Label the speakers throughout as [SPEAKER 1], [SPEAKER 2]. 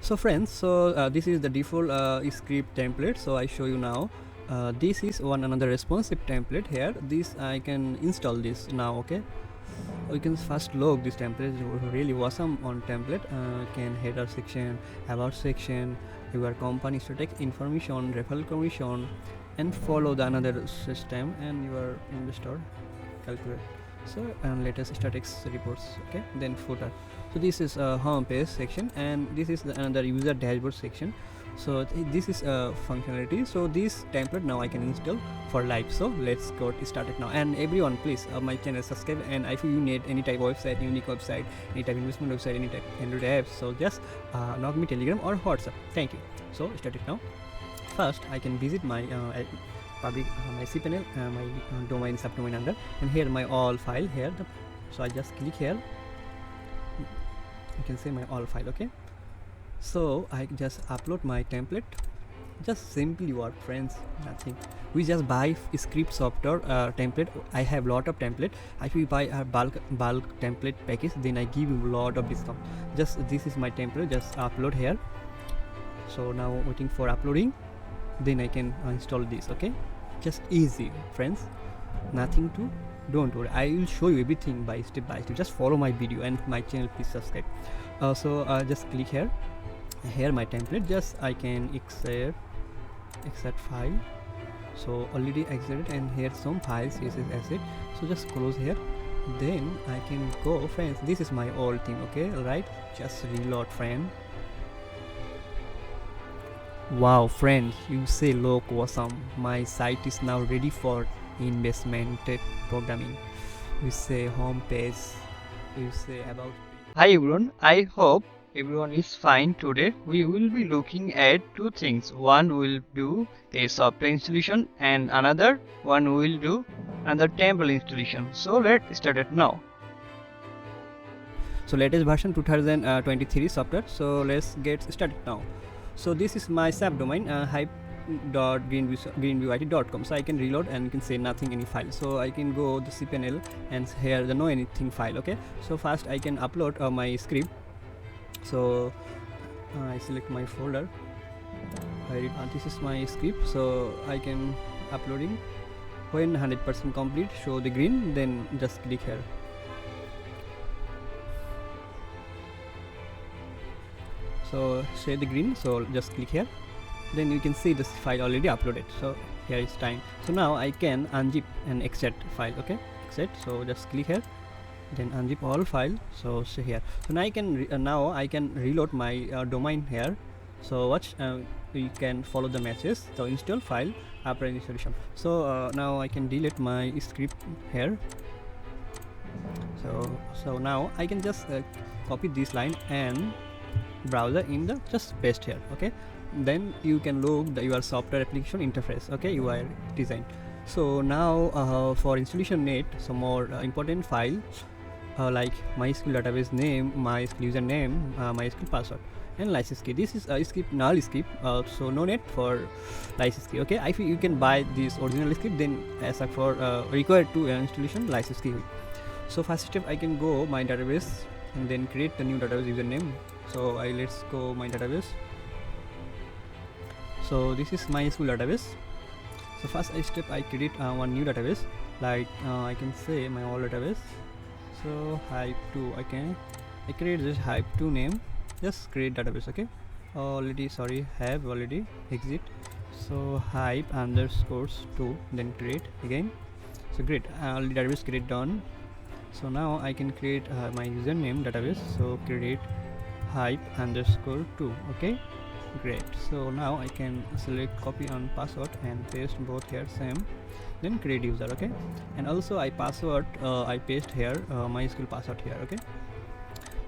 [SPEAKER 1] So friends, this is the default script template. So I show you now. This is one another responsive template here. This I can install this now. Okay, we can first log this template. Really awesome on template. Can header section, about section, your company static information, referral commission, and follow the another system and your investor calculate. So and latest statics reports. Okay, then footer. So this is a home page section, and this is another user dashboard section. So this is a functionality. So this template now I can install for live. So let's get started now. And everyone, please my channel subscribe, and if you need any type of website, unique website, any type investment website, any type Android apps, so just knock me Telegram or WhatsApp. Thank you. So start it now. First I can visit my public my cPanel, my domain subdomain under, and here my all file here. So I just click here. You can see my all file. Okay, so I just upload my template. Just simply work, friends, nothing. We just buy script software template. I have lot of template. If you buy a bulk template package, then I give you lot of discount. Just this is my template, just upload here. So now waiting for uploading, then I can install this. Okay, just easy, friends, nothing to, don't worry, I will show you everything by step. Just follow my video and my channel, please subscribe. Just click here my template. Just I can extract file. So already exited, and here some files is asset. So just close here, then I can go. Friends, this is my old thing. Okay, right, just reload, friend. Wow, friend, you say look awesome. My site is now ready for investment programming. We say home page, you say about. Hi everyone, I hope everyone is fine. Today we will be looking at two things. One will do a software installation, and another one will do another temple installation. So let's start it now. So latest version 2023 software. So let's get started now. So this is my subdomain hyip.greenviewit.com. So I can reload, and you can say nothing any file. So I can go the cPanel and here the no anything file. Okay, so first I can upload my script. So I select my folder. This is my script. So I can uploading. When 100% complete, show the green, then just click here. So say the green, so just click here, then you can see this file already uploaded. So here is time. So now I can unzip and extract file. Okay, extract. So just click here, then unzip all file. So see here. So now I can now I can reload my domain here. So watch, we can follow the message. So install file after installation. So now I can delete my script here. So now I can just copy this line and browser in the just paste here. Okay, then you can look your software application interface. Okay, UI design. So now for installation need some more important file like MySQL database name, MySQL username, MySQL password, and license key. This is a script, null script, so no need for license key. Okay, if you can buy this original script, then as for required to installation license key. So first step, I can go my database and then create the new database username. So let's go my database. So this is my MySQL database. So first step, I create one new database, like I can say my old database. So hyip2, I create this hyip2 name, just create database. Okay, already, sorry, have already exit. So hyip underscores 2, then create again. So great, already database create done. So now I can create my username database. So create hyip underscore 2. Okay, great. So now I can select copy on password and paste both here same, then create user. Okay, and also I password I paste here MySQL password here. Okay,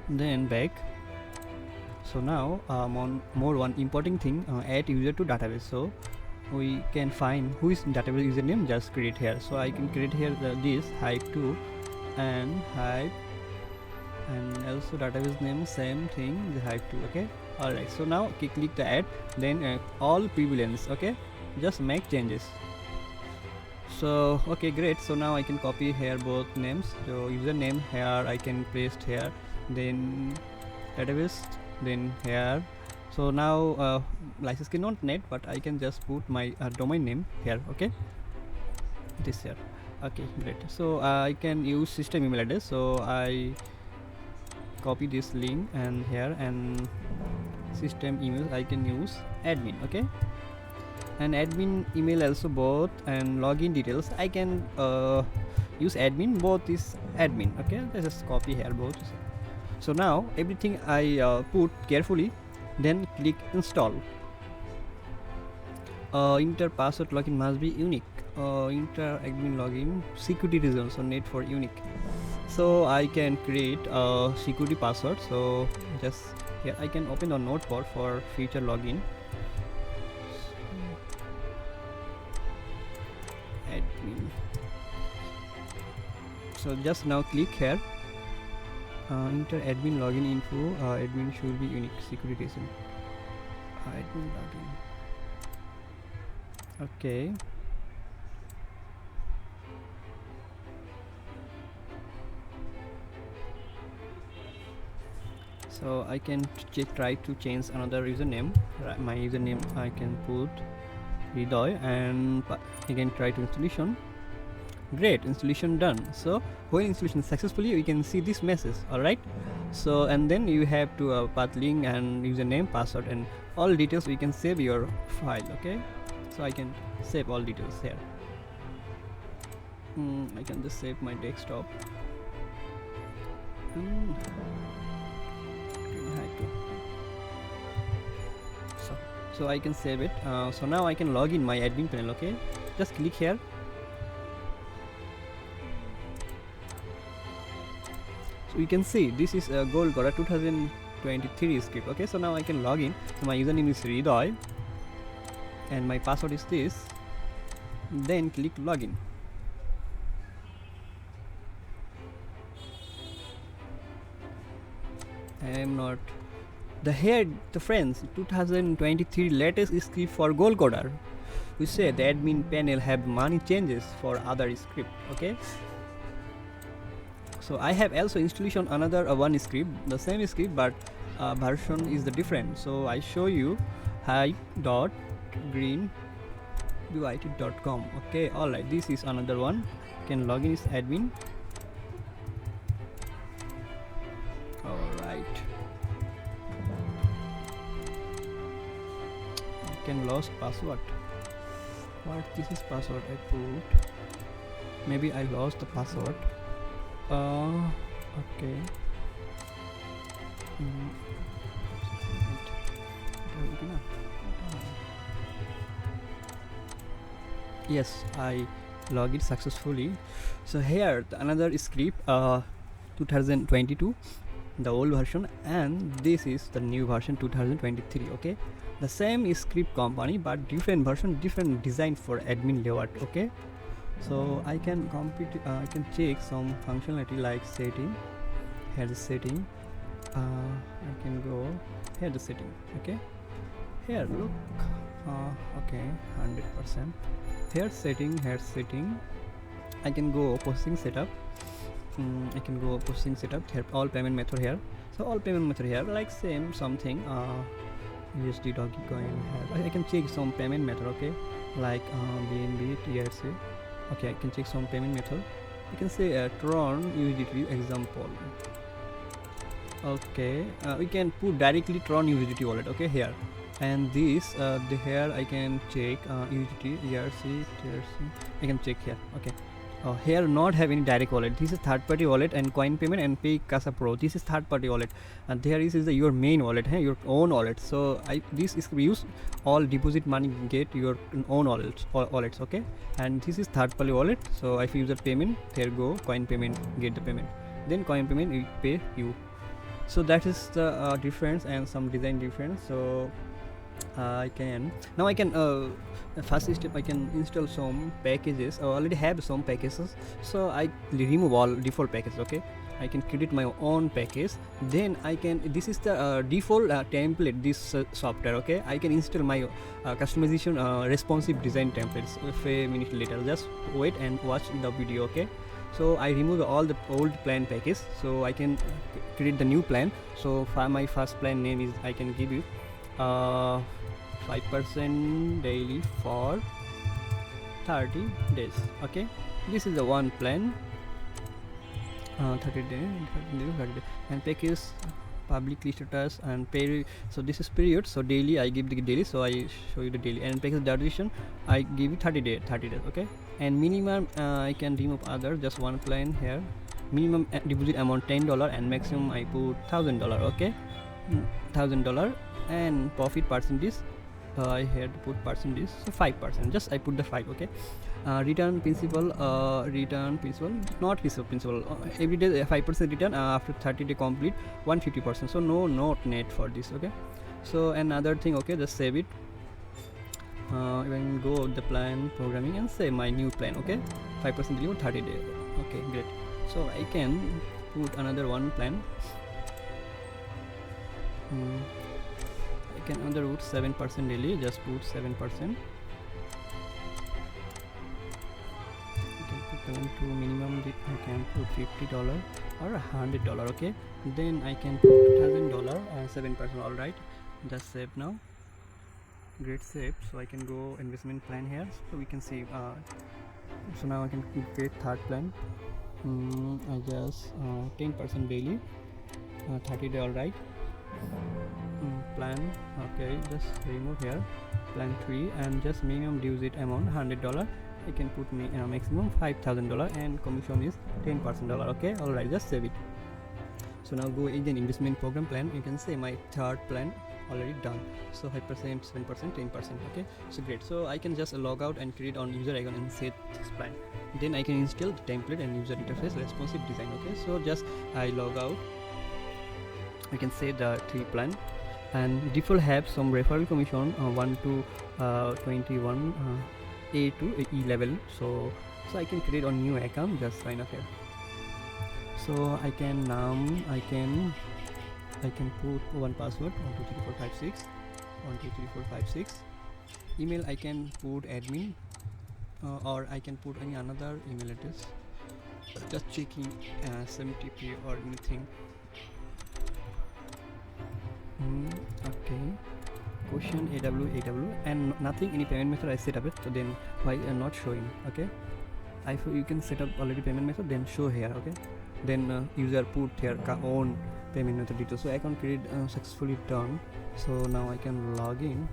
[SPEAKER 1] then back. So now more one important thing, add user to database. So we can find who is database username, just create here. So I can create here this hyip2 and hyip, and also database name same thing, the hyip2. Okay, alright. So now click the add, then all prevalence. Okay, just make changes. So okay, great. So now I can copy here both names. So username here I can paste here, then database, then here. So now license key not net, but I can just put my domain name here. Okay, this here. Okay, great. So I can use system email address, so I copy this link and here, and system email I can use admin. Okay, and admin email also both, and login details I can use admin, both is admin. Okay, let's just copy here both. So now everything I put carefully, then click install. Enter password, login must be unique. Enter admin login, security reasons, so net for unique. So I can create a security password. So just here I can open a notepad for future login. Admin. So just now click here. Enter admin login info. Admin should be unique. Security reason. Admin login. Okay. So I can try to change another username. My username I can put Ridoy, and again try to installation. Great, installation done. So when installation successfully, you can see this message. All right. So and then you have to path link and username, password, and all details. You can save your file. Okay. So I can save all details here. I can just save my desktop. So I can save it. So now I can log in my admin panel. Okay, just click here. So you can see this is a Golgora 2023 script. Okay, so now I can log in. So my username is Ridoy and my password is this. Then click login. I am not the friends 2023 latest script for Golgora. We say the admin panel have many changes for other script. Okay, so I have also installation another one script, the same script, but version is the different. So I show you hyip.greenduit.com. okay, all right, this is another one. Can login is admin. All right, can lost password. What this is password I put? Maybe I lost the password. Okay. Yes, I log it successfully. So here another script 2022, the old version, and this is the new version 2023. Okay, the same script company but different version, different design for admin layout. Okay, so I can I can check some functionality like setting. Here the setting. I can go here the setting. Okay, here look. Okay, 100%. Here setting. I can go processing setup. I can go processing setup. Here all payment method here. So all payment method here like same something. USD doggy coin here. I can check some payment method. Okay, like BNB, TRC. Okay, I can check some payment method. You can say Tron USDT example. Okay, we can put directly Tron USDT wallet. Okay, here, and this here I can check USDT, ERC, TRC. I can check here. Okay, here not have any direct wallet. This is third party wallet, and coin payment and pay Casa Pro. This is third party wallet, and there is your main wallet, your own wallet. So this is use all deposit money, get your own wallets. Okay, and this is third party wallet. So if you use the payment, there go coin payment, get the payment, then coin payment will pay you. So that is the difference and some design difference. So I can first step I can install some packages. I already have some packages, so I remove all default packages. Okay, I can create my own package. Then I can, this is the default template, this software. Okay, I can install my customization responsive design templates a minute later. Just wait and watch the video. Okay, so I remove all the old plan package, so I can create the new plan. So for my first plan name is, I can give you 5% daily for 30 days. Okay, this is the one plan. 30 days, and package publicly status and pay. So this is period, so daily I give the daily, so I show you the daily, and package duration I give you 30 days. Okay, and minimum I can remove other, just one plan here. Minimum deposit amount $10 and maximum I put $1,000. Okay, $1,000, and profit percentage I had to put percentage, so 5%, just I put the 5. Okay, return principal not principal, every day 5% return, after 30 day complete 150%, so no not net for this. Okay, so another thing, okay, just save it. Even go the plan programming and save my new plan. Okay, 5% deliver 30 days. Okay, great. So I can put another one plan. I can another put 7% daily, just put 7%. To minimum I can put $50 or $100. Okay, then I can put $1,000 and 7%. all right, just save now. Great, save. So I can go investment plan here, so we can see. So now I can create third plan. I just 10% daily, 30 day. all right, plan. Okay, just remove here plan 3, and just minimum deposit amount $100. I can put me maximum $5,000 and commission is 10%. Okay, all right, just save it. So now go again investment program plan. You can say my third plan already done, so 5%, 7%, 10%. Okay, so great. So I can just log out and create on user icon and set this plan. Then I can install the template and user interface responsive design. Okay, so just I log out. I can say the 3 plan, and default have some referral commission 1 to 21 A to E level. So I can create on new account, just sign up here. So I can put one password 123456. Email I can put admin, or I can put any another email address, just checking SMTP or anything. Okay, question AW, and nothing, any payment method I set up it, so then why are not showing? Okay, you can set up already payment method, then show here. Okay, then user put here own payment method details. So account create successfully done. So now I can log in.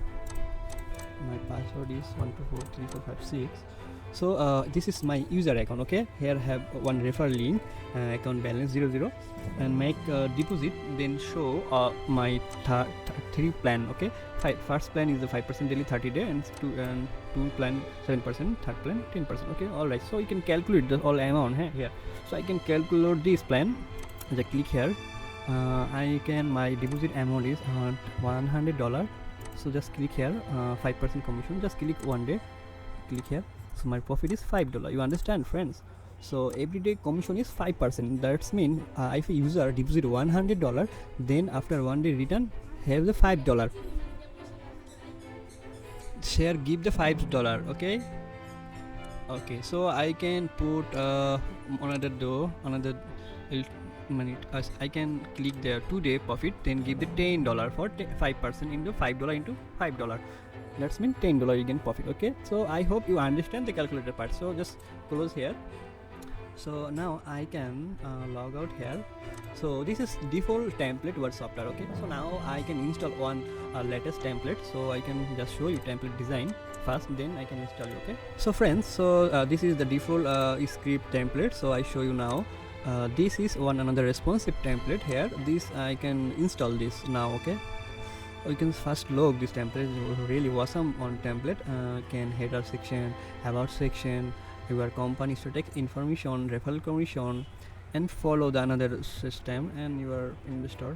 [SPEAKER 1] My password is 12434556. So this is my user account. Okay, here have one referral link, account balance 00, and make deposit, then show my 3 plan. Okay, first plan is the 5% daily 30 day, and two plan 7%, third plan 10%. Okay, all right. So you can calculate the all amount here. So I can calculate this plan. Just click here. My deposit amount is $100. So just click here, 5% commission. Just click one day. Click here. So my profit is $5. You understand, friends? So everyday commission is 5%. That's mean if a user deposit $100, then after 1 day return have the $5. Share give the $5. Okay. Okay. So I can put another money. I can click there 2 day profit, then give the $10 for 5% into $5 into $5. That's mean $10 you can profit. Okay, so I hope you understand the calculator part. So just close here. So now I can log out here. So this is default template word software. Okay, so now I can install one latest template. So I can just show you template design first, then I can install it. Okay, so friends, so this is the default script template. So I show you now. This is another responsive template here. This I can install this now. Okay, you can first log this template. Really awesome on template. Can header section, about section, your company statistics information, referral commission, and follow the another system and your investor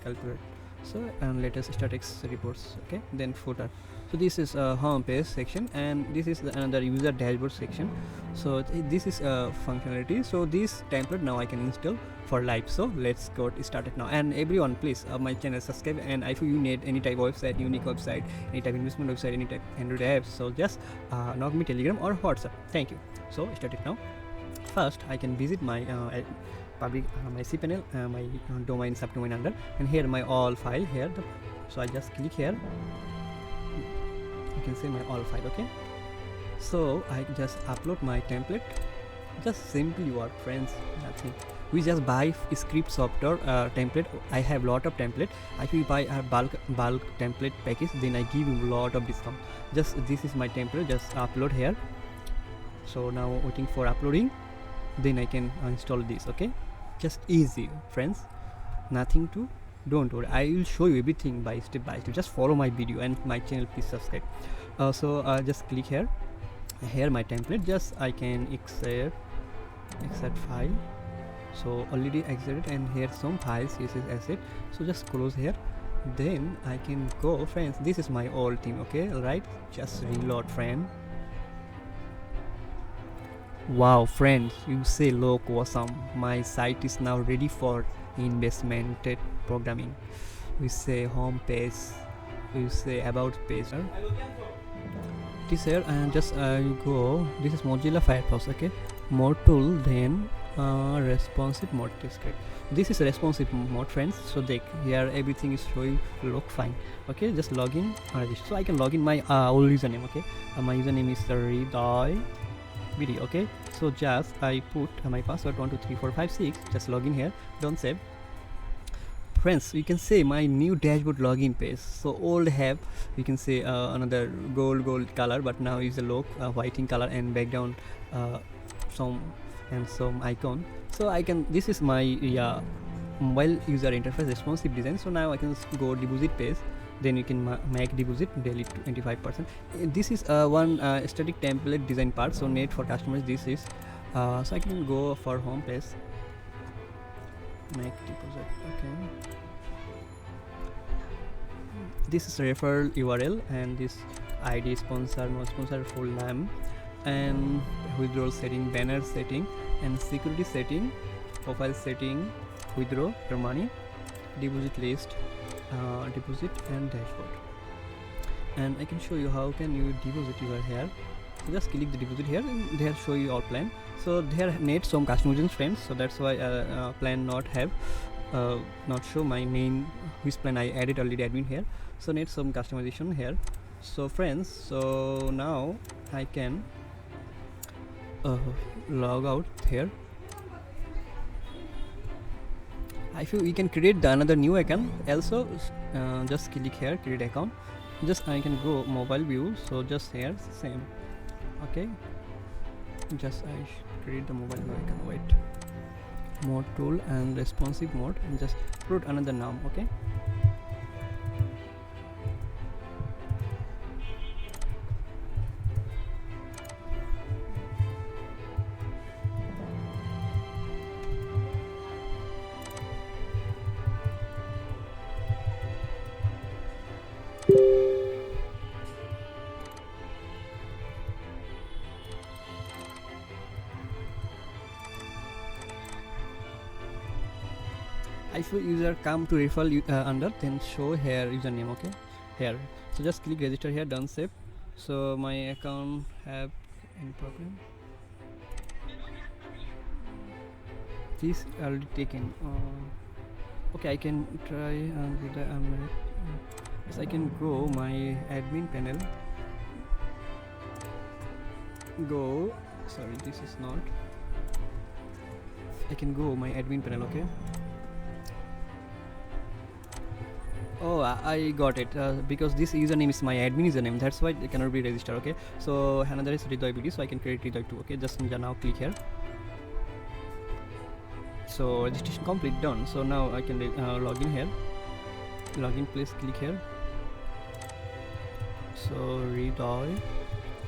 [SPEAKER 1] calculate. So and latest statistics reports. Okay, then footer. So this is a home page section, and this is another user dashboard section. So this is a functionality. So this template now I can install for live. So let's go started now. And everyone, please my channel subscribe, and if you need any type of website, unique website, any type investment website, any type Android apps, so just knock me Telegram or WhatsApp. Thank you. So start it now. First I can visit my public my cPanel, my domain subdomain under, and here my all file here. So I just click here, you can see my all file. Okay, so I just upload my template. Just simply work, friends, nothing. We just buy script software template. I have lot of template. If you buy a bulk template package, then I give you lot of discount. Just this is my template, just upload here. So now waiting for uploading, then I can install this. Okay, just easy, friends, nothing to, don't worry, I will show you everything by step. Just follow my video and my channel, please subscribe. So just click here my template, just I can extract file. So already exited, and here some files, this is asset. So just close here, then I can go, friends. This is my old team. Okay, right, just reload, friend. Wow, friends, you say look awesome, my site is now ready for investment programming. We say home page, we say about page. This here, and just you go, this is Mozilla Firefox. Okay, more tool, then responsive mode. This is responsive mode, friends. So here everything is showing look fine. Okay, just login, so I can log in my old username. Okay, my username is Ridoy video. Okay, so just I put my password 123456, just login here, don't save. Friends, you can say my new dashboard login page. So old have, you can say another gold color, but now is a look white in color, and background some icon. So I can, this is my mobile user interface responsive design. So now I can go deposit page, then you can make deposit daily to 25%. This is one static template design part, so made for customers. This is so I can go for home page, make deposit. Okay, this is referral URL, and this ID, sponsor, no sponsor, full name, and withdrawal setting, banner setting, and security setting, profile setting, withdraw your money, deposit list, deposit, and dashboard. And I can show you how can you deposit your here. So just click the deposit here, and they show you our plan. So there need some customization, friends, so that's why plan not have not show my main which plan I added already admin here. So need some customization here. So friends, so now I can log out here. I feel we can create another new account also. Just click here, create account. Just I can go mobile view, so just here same. Okay, just I create the mobile view icon. Wait, mode tool and responsive mode, and just put another name. Okay, if user come to referral under, then show here username. Okay, here, so just click register here, done save. So my account have any problem, this already taken. Okay, I can try with the yes, I can go my admin panel, go, sorry, this is not, I can go my admin panel. Okay, oh, I got it, because this username is my admin username, that's why it cannot be registered. Okay, so another is Ridoy video, so I can create Ridoy 2. Okay, just now click here, so registration complete, done. So now I can log in here, login, please click here, so Ridoy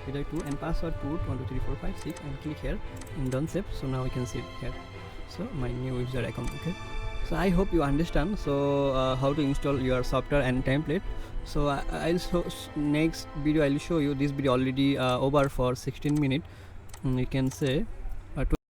[SPEAKER 1] 2, and password put 123456, and click here and done save. So now I can see it here, so my new user account. Okay, so I hope you understand. So how to install your software and template. So I'll show next video, I'll show you. This video already over for 16 minutes, you can say.